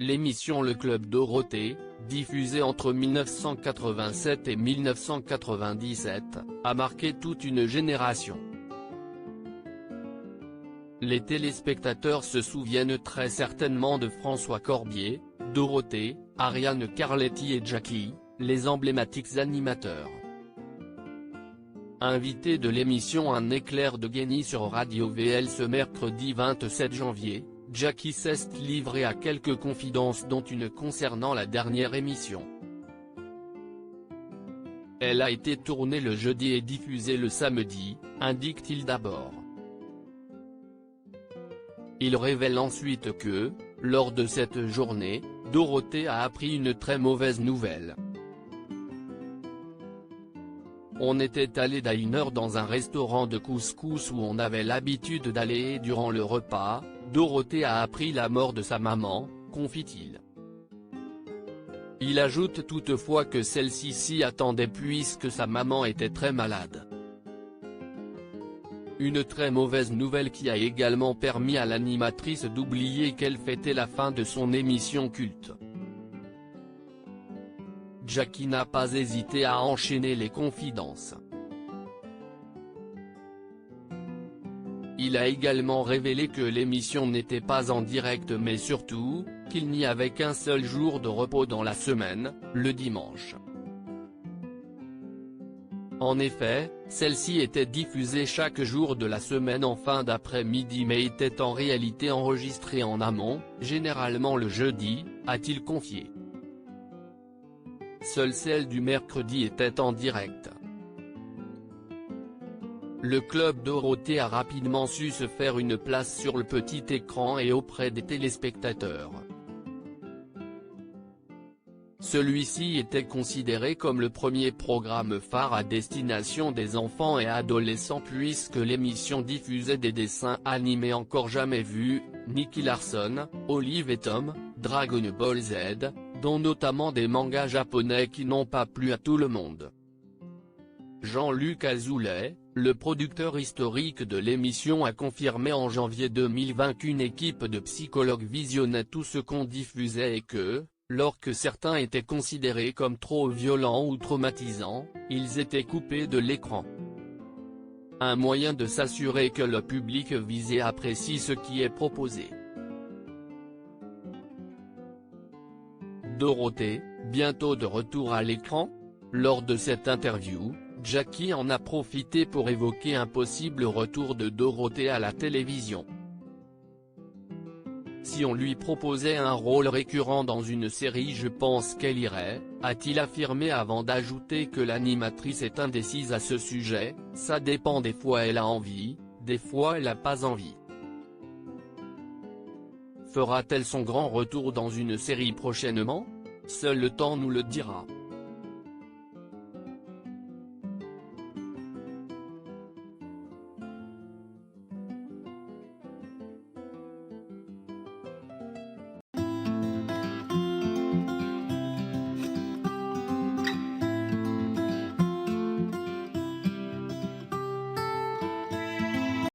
L'émission Le Club Dorothée, diffusée entre 1987 et 1997, a marqué toute une génération. Les téléspectateurs se souviennent très certainement de François Corbier, Dorothée, Ariane Carletti et Jackie, les emblématiques animateurs. Invité de l'émission Un éclair de génie sur Radio VL ce mercredi 27 janvier, Jackie s'est livré à quelques confidences dont une concernant la dernière émission. Elle a été tournée le jeudi et diffusée le samedi, indique-t-il d'abord. Il révèle ensuite que, lors de cette journée, Dorothée a appris une très mauvaise nouvelle. On était allé dîner dans un restaurant de couscous où on avait l'habitude d'aller et durant le repas, Dorothée a appris la mort de sa maman, confie-t-il. Il ajoute toutefois que celle-ci s'y attendait puisque sa maman était très malade. Une très mauvaise nouvelle qui a également permis à l'animatrice d'oublier qu'elle fêtait la fin de son émission culte. Jackie n'a pas hésité à enchaîner les confidences. Il a également révélé que l'émission n'était pas en direct mais surtout, qu'il n'y avait qu'un seul jour de repos dans la semaine, le dimanche. En effet, celle-ci était diffusée chaque jour de la semaine en fin d'après-midi mais était en réalité enregistrée en amont, généralement le jeudi, a-t-il confié. Seule celle du mercredi était en direct. Le Club Dorothée a rapidement su se faire une place sur le petit écran et auprès des téléspectateurs. Celui-ci était considéré comme le premier programme phare à destination des enfants et adolescents puisque l'émission diffusait des dessins animés encore jamais vus, Nicky Larson, Olive et Tom, Dragon Ball Z, dont notamment des mangas japonais qui n'ont pas plu à tout le monde. Jean-Luc Azoulay, le producteur historique de l'émission a confirmé en janvier 2020 qu'une équipe de psychologues visionnait tout ce qu'on diffusait et que, lorsque certains étaient considérés comme trop violents ou traumatisants, ils étaient coupés de l'écran. Un moyen de s'assurer que le public visé apprécie ce qui est proposé. Dorothée, bientôt de retour à l'écran ? Lors de cette interview, Jackie en a profité pour évoquer un possible retour de Dorothée à la télévision. Si on lui proposait un rôle récurrent dans une série je pense qu'elle irait, a-t-il affirmé avant d'ajouter que l'animatrice est indécise à ce sujet, ça dépend des fois elle a envie, des fois elle n'a pas envie. Fera-t-elle son grand retour dans une série prochainement ? Seul le temps nous le dira.